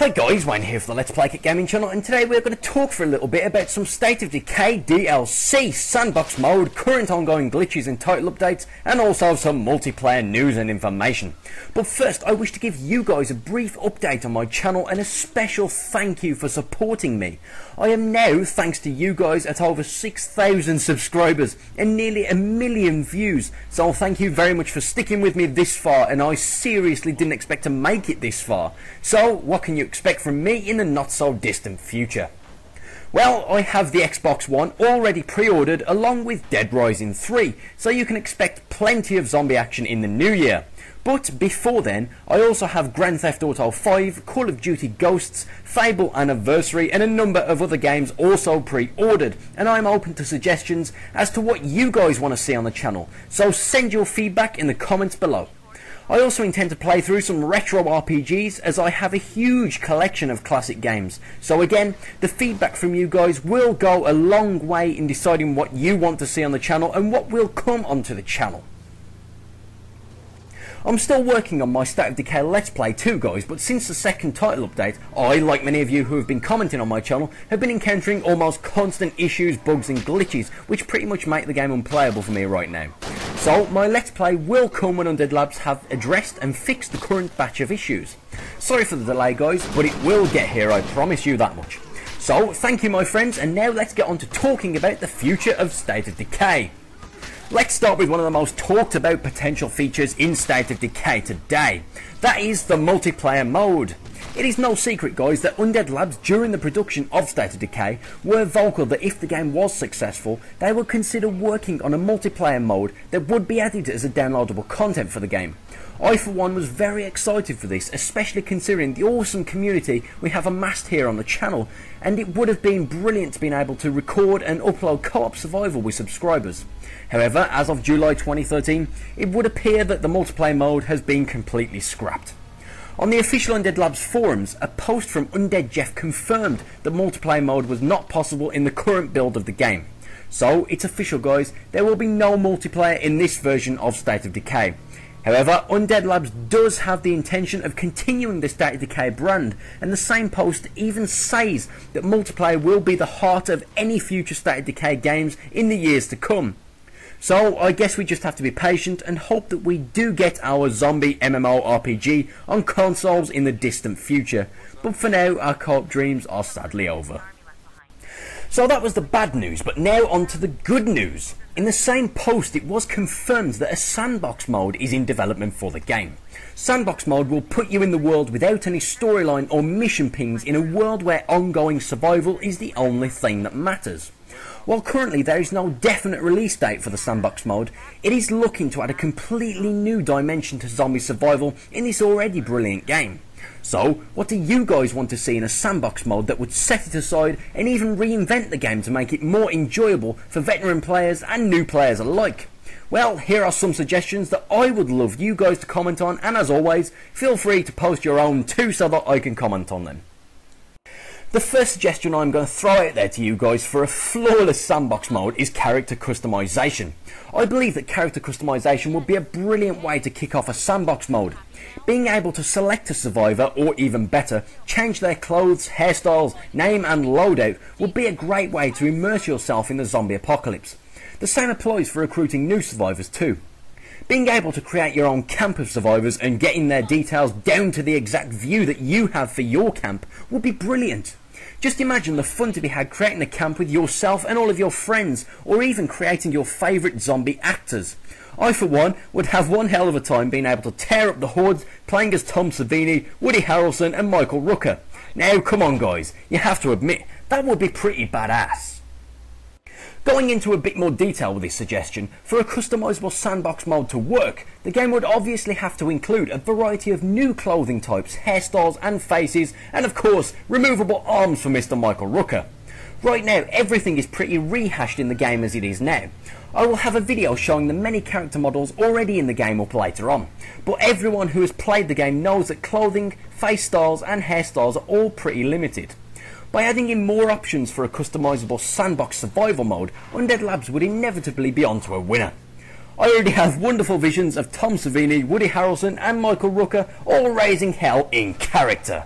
Hi guys, Wayne here for the Let's Play Kit Gaming channel, and today we're going to talk for a little bit about some State of Decay DLC, Sandbox mode, current ongoing glitches and title updates, and also some multiplayer news and information. But first, I wish to give you guys a brief update on my channel and a special thank you for supporting me. I am now, thanks to you guys, at over 6,000 subscribers and nearly 1 million views, so thank you very much for sticking with me this far, and I seriously didn't expect to make it this far. So, what can you expect from me in the not so distant future? Well, I have the Xbox One already pre-ordered along with Dead Rising 3, so you can expect plenty of zombie action in the new year. But before then, I also have Grand Theft Auto 5, Call of Duty Ghosts, Fable Anniversary and a number of other games also pre-ordered, and I'm open to suggestions as to what you guys want to see on the channel, so send your feedback in the comments below. I also intend to play through some retro RPGs as I have a huge collection of classic games. So again, the feedback from you guys will go a long way in deciding what you want to see on the channel and what will come onto the channel. I'm still working on my State of Decay Let's Play too guys, but since the second title update, I, like many of you who have been commenting on my channel, have been encountering almost constant issues, bugs and glitches, which pretty much make the game unplayable for me right now. So my Let's Play will come when Undead Labs have addressed and fixed the current batch of issues. Sorry for the delay guys, but it will get here, I promise you that much. So thank you my friends, and now let's get on to talking about the future of State of Decay. Let's start with one of the most talked about potential features in State of Decay today. That is the multiplayer mode. It is no secret guys that Undead Labs during the production of State of Decay were vocal that if the game was successful, they would consider working on a multiplayer mode that would be added as a downloadable content for the game. I for one was very excited for this, especially considering the awesome community we have amassed here on the channel, and it would have been brilliant to be able to record and upload co-op survival with subscribers. However, as of July 2013, it would appear that the multiplayer mode has been completely scrapped. On the official Undead Labs forums, a post from Undead Jeff confirmed that multiplayer mode was not possible in the current build of the game. So, it's official guys, there will be no multiplayer in this version of State of Decay. However, Undead Labs does have the intention of continuing the State of Decay brand, and the same post even says that multiplayer will be the heart of any future State of Decay games in the years to come. So I guess we just have to be patient and hope that we do get our zombie MMO RPG on consoles in the distant future, but for now our co-op dreams are sadly over. So that was the bad news, but now on to the good news. In the same post it was confirmed that a Sandbox mode is in development for the game. Sandbox mode will put you in the world without any storyline or mission pings in a world where ongoing survival is the only thing that matters. While currently there is no definite release date for the Sandbox mode, it is looking to add a completely new dimension to zombie survival in this already brilliant game. So, what do you guys want to see in a Sandbox mode that would set it aside and even reinvent the game to make it more enjoyable for veteran players and new players alike? Well, here are some suggestions that I would love you guys to comment on, and as always, feel free to post your own too so that I can comment on them. The first suggestion I'm going to throw out there to you guys for a flawless Sandbox mode is character customization. I believe that character customization would be a brilliant way to kick off a Sandbox mode. Being able to select a survivor, or even better, change their clothes, hairstyles, name and loadout would be a great way to immerse yourself in the zombie apocalypse. The same applies for recruiting new survivors too. Being able to create your own camp of survivors and getting their details down to the exact view that you have for your camp would be brilliant. Just imagine the fun to be had creating a camp with yourself and all of your friends, or even creating your favourite zombie actors. I for one would have one hell of a time being able to tear up the hordes playing as Tom Savini, Woody Harrelson and Michael Rooker. Now come on guys, you have to admit, that would be pretty badass. Going into a bit more detail with this suggestion, for a customisable Sandbox mode to work, the game would obviously have to include a variety of new clothing types, hairstyles and faces, and of course, removable arms for Mr. Michael Rooker. Right now, everything is pretty rehashed in the game as it is now. I will have a video showing the many character models already in the game up later on, but everyone who has played the game knows that clothing, face styles and hairstyles are all pretty limited. By adding in more options for a customisable Sandbox survival mode, Undead Labs would inevitably be onto a winner. I already have wonderful visions of Tom Savini, Woody Harrelson and Michael Rooker all raising hell in character.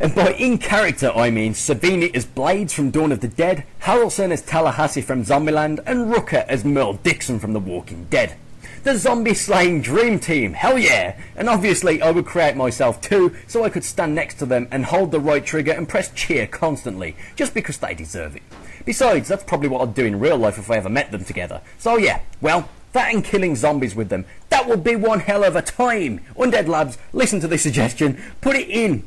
And by in character I mean Savini as Blades from Dawn of the Dead, Harrelson as Tallahassee from Zombieland, and Rucker as Merle Dixon from The Walking Dead. The zombie slaying dream team, hell yeah! And obviously I would create myself too, so I could stand next to them and hold the right trigger and press cheer constantly, just because they deserve it. Besides, that's probably what I'd do in real life if I ever met them together. So yeah, well, that and killing zombies with them, that would be one hell of a time! Undead Labs, listen to this suggestion, put it in!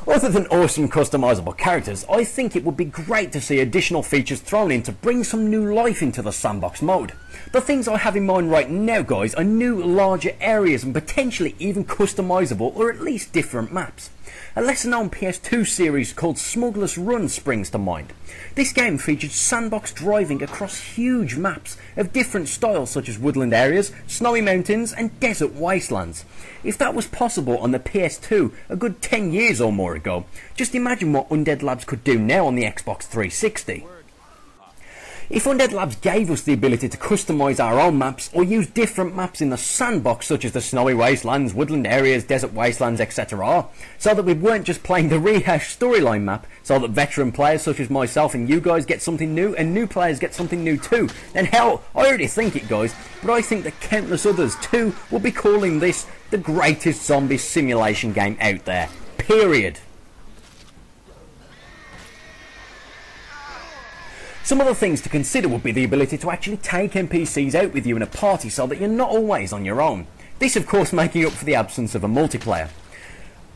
Other than awesome customisable characters, I think it would be great to see additional features thrown in to bring some new life into the sandbox mode. The things I have in mind right now, guys, are new larger areas and potentially even customisable or at least different maps. A lesser known PS2 series called Smuggler's Run springs to mind. This game featured sandbox driving across huge maps of different styles such as woodland areas, snowy mountains and desert wastelands. If that was possible on the PS2 a good 10 years or more ago, just imagine what Undead Labs could do now on the Xbox 360. If Undead Labs gave us the ability to customise our own maps or use different maps in the sandbox such as the snowy wastelands, woodland areas, desert wastelands, etc., so that we weren't just playing the rehashed storyline map, so that veteran players such as myself and you guys get something new and new players get something new too, then hell, I already think it, guys, but I think that countless others too will be calling this the greatest zombie simulation game out there. Period. Some other things to consider would be the ability to actually take NPCs out with you in a party so that you're not always on your own. This of course making up for the absence of a multiplayer.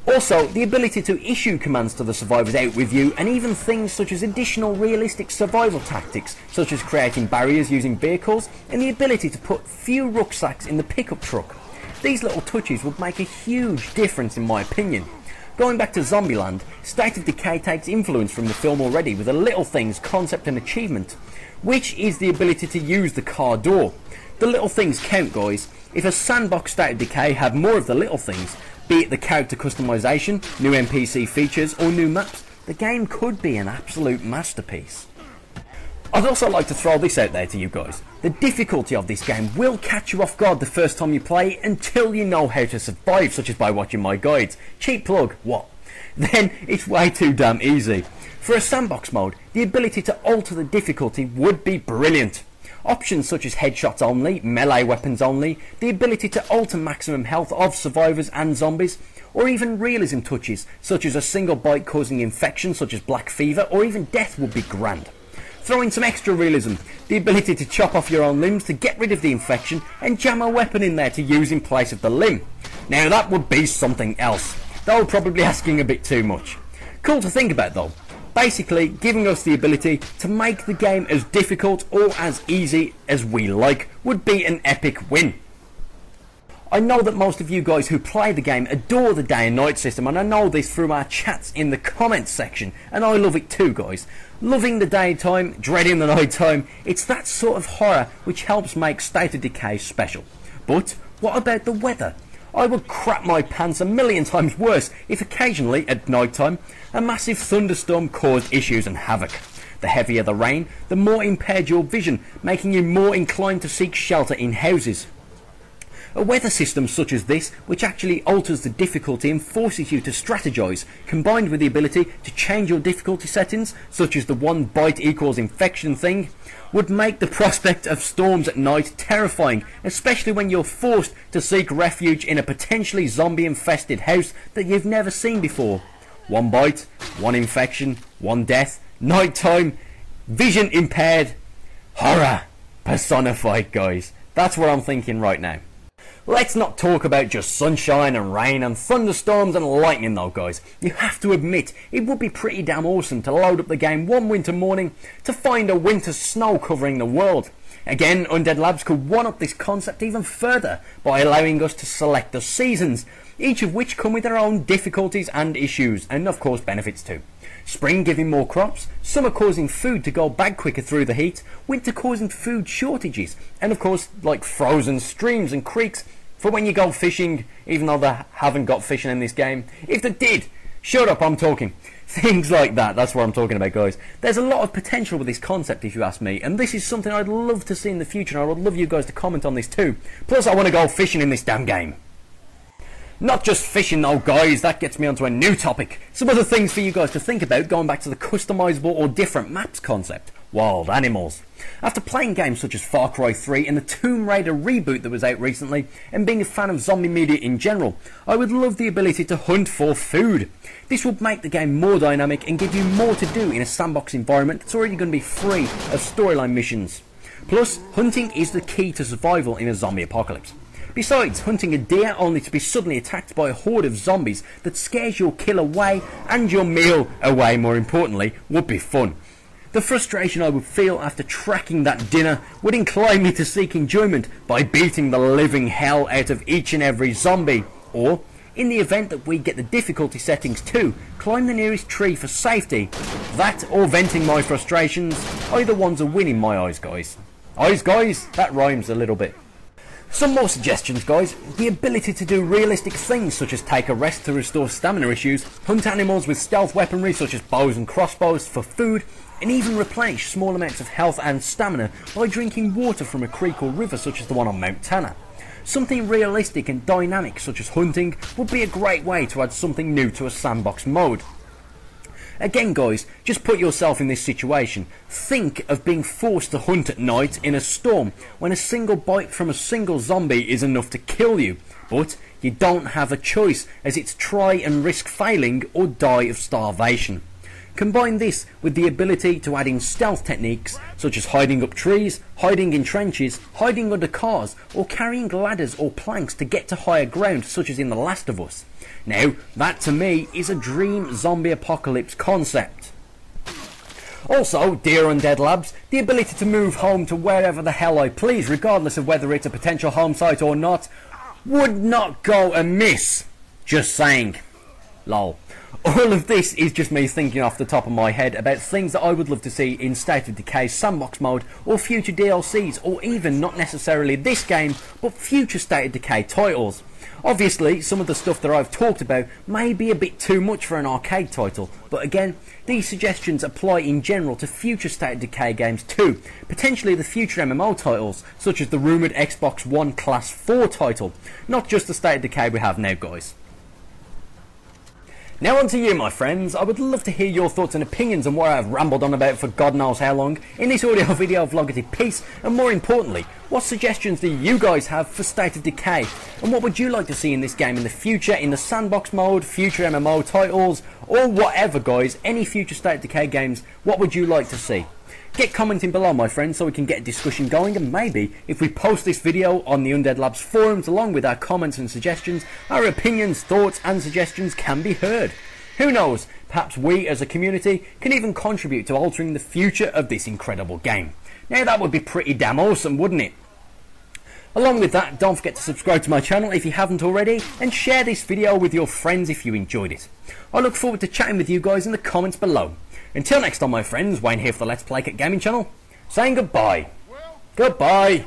Also, the ability to issue commands to the survivors out with you, and even things such as additional realistic survival tactics such as creating barriers using vehicles and the ability to put few rucksacks in the pickup truck. These little touches would make a huge difference in my opinion. Going back to Zombieland, State of Decay takes influence from the film already with a little things concept and achievement, which is the ability to use the car door. The little things count, guys. If a sandbox State of Decay had more of the little things, be it the character customization, new NPC features or new maps, the game could be an absolute masterpiece. I'd also like to throw this out there to you guys. The difficulty of this game will catch you off guard the first time you play until you know how to survive, such as by watching my guides. Cheap plug, what? Then it's way too damn easy. For a sandbox mode, the ability to alter the difficulty would be brilliant. Options such as headshots only, melee weapons only, the ability to alter maximum health of survivors and zombies, or even realism touches such as a single bite causing infection such as black fever or even death would be grand. Throw in some extra realism, the ability to chop off your own limbs to get rid of the infection and jam a weapon in there to use in place of the limb. Now that would be something else, though probably asking a bit too much. Cool to think about though. Basically giving us the ability to make the game as difficult or as easy as we like would be an epic win. I know that most of you guys who play the game adore the day and night system, and I know this through our chats in the comments section, and I love it too, guys. Loving the daytime, dreading the nighttime, it's that sort of horror which helps make State of Decay special. But what about the weather? I would crap my pants a million times worse if occasionally, at nighttime, a massive thunderstorm caused issues and havoc. The heavier the rain, the more impaired your vision, making you more inclined to seek shelter in houses. A weather system such as this, which actually alters the difficulty and forces you to strategize, combined with the ability to change your difficulty settings, such as the one bite equals infection thing, would make the prospect of storms at night terrifying, especially when you're forced to seek refuge in a potentially zombie infested house that you've never seen before. One bite, one infection, one death, nighttime, vision impaired, horror personified, guys. That's what I'm thinking right now. Let's not talk about just sunshine and rain and thunderstorms and lightning though, guys. You have to admit, it would be pretty damn awesome to load up the game one winter morning to find a winter snow covering the world. Again, Undead Labs could one-up this concept even further by allowing us to select the seasons, each of which come with their own difficulties and issues, and of course benefits too. Spring giving more crops, summer causing food to go bad quicker through the heat, winter causing food shortages, and of course like frozen streams and creeks for when you go fishing, even though they haven't got fishing in this game. If they did, shut up, I'm talking. Things like that, that's what I'm talking about, guys. There's a lot of potential with this concept if you ask me, and this is something I'd love to see in the future, and I would love you guys to comment on this too. Plus I want to go fishing in this damn game. Not just fishing though, guys, that gets me onto a new topic. Some other things for you guys to think about, going back to the customizable or different maps concept. Wild animals. After playing games such as Far Cry 3 and the Tomb Raider reboot that was out recently, and being a fan of zombie media in general, I would love the ability to hunt for food. This would make the game more dynamic and give you more to do in a sandbox environment that's already going to be free of storyline missions. Plus, hunting is the key to survival in a zombie apocalypse. Besides, hunting a deer only to be suddenly attacked by a horde of zombies that scares your kill away, and your meal away more importantly, would be fun. The frustration I would feel after tracking that dinner would incline me to seek enjoyment by beating the living hell out of each and every zombie. Or, in the event that we get the difficulty settings too, climb the nearest tree for safety. That or venting my frustrations, either one's a win in my eyes, guys. Eyes, guys? That rhymes a little bit. Some more suggestions, guys. The ability to do realistic things such as take a rest to restore stamina issues, hunt animals with stealth weaponry such as bows and crossbows for food, and even replenish small amounts of health and stamina by drinking water from a creek or river such as the one on Mount Tanner. Something realistic and dynamic such as hunting would be a great way to add something new to a sandbox mode. Again, guys, just put yourself in this situation. Think of being forced to hunt at night in a storm when a single bite from a single zombie is enough to kill you. But you don't have a choice, as it's try and risk failing or die of starvation. Combine this with the ability to add in stealth techniques such as hiding up trees, hiding in trenches, hiding under cars, or carrying ladders or planks to get to higher ground such as in The Last of Us. Now, that to me is a dream zombie apocalypse concept. Also, dear Undead Labs, the ability to move home to wherever the hell I please, regardless of whether it's a potential home site or not, would not go amiss. Just saying. Lol. All of this is just me thinking off the top of my head about things that I would love to see in State of Decay Sandbox mode or future DLCs, or even not necessarily this game but future State of Decay titles. Obviously, some of the stuff that I've talked about may be a bit too much for an arcade title, but again, these suggestions apply in general to future State of Decay games too, potentially the future MMO titles, such as the rumoured Xbox One Class 4 title, not just the State of Decay we have now, guys. Now on to you, my friends. I would love to hear your thoughts and opinions on what I've rambled on about for God knows how long in this audio video vloggity piece, and more importantly, what suggestions do you guys have for State of Decay, and what would you like to see in this game in the future, in the sandbox mode, future MMO titles, or whatever, guys, any future State of Decay games, what would you like to see? Get commenting below, my friends, so we can get a discussion going, and maybe if we post this video on the Undead Labs forums along with our comments and suggestions, our opinions, thoughts and suggestions can be heard. Who knows, perhaps we as a community can even contribute to altering the future of this incredible game. Now that would be pretty damn awesome, wouldn't it? Along with that, don't forget to subscribe to my channel if you haven't already, and share this video with your friends if you enjoyed it. I look forward to chatting with you guys in the comments below. Until next time, my friends, Wayne here for the Let's Play Kit Gaming channel, saying goodbye. Goodbye.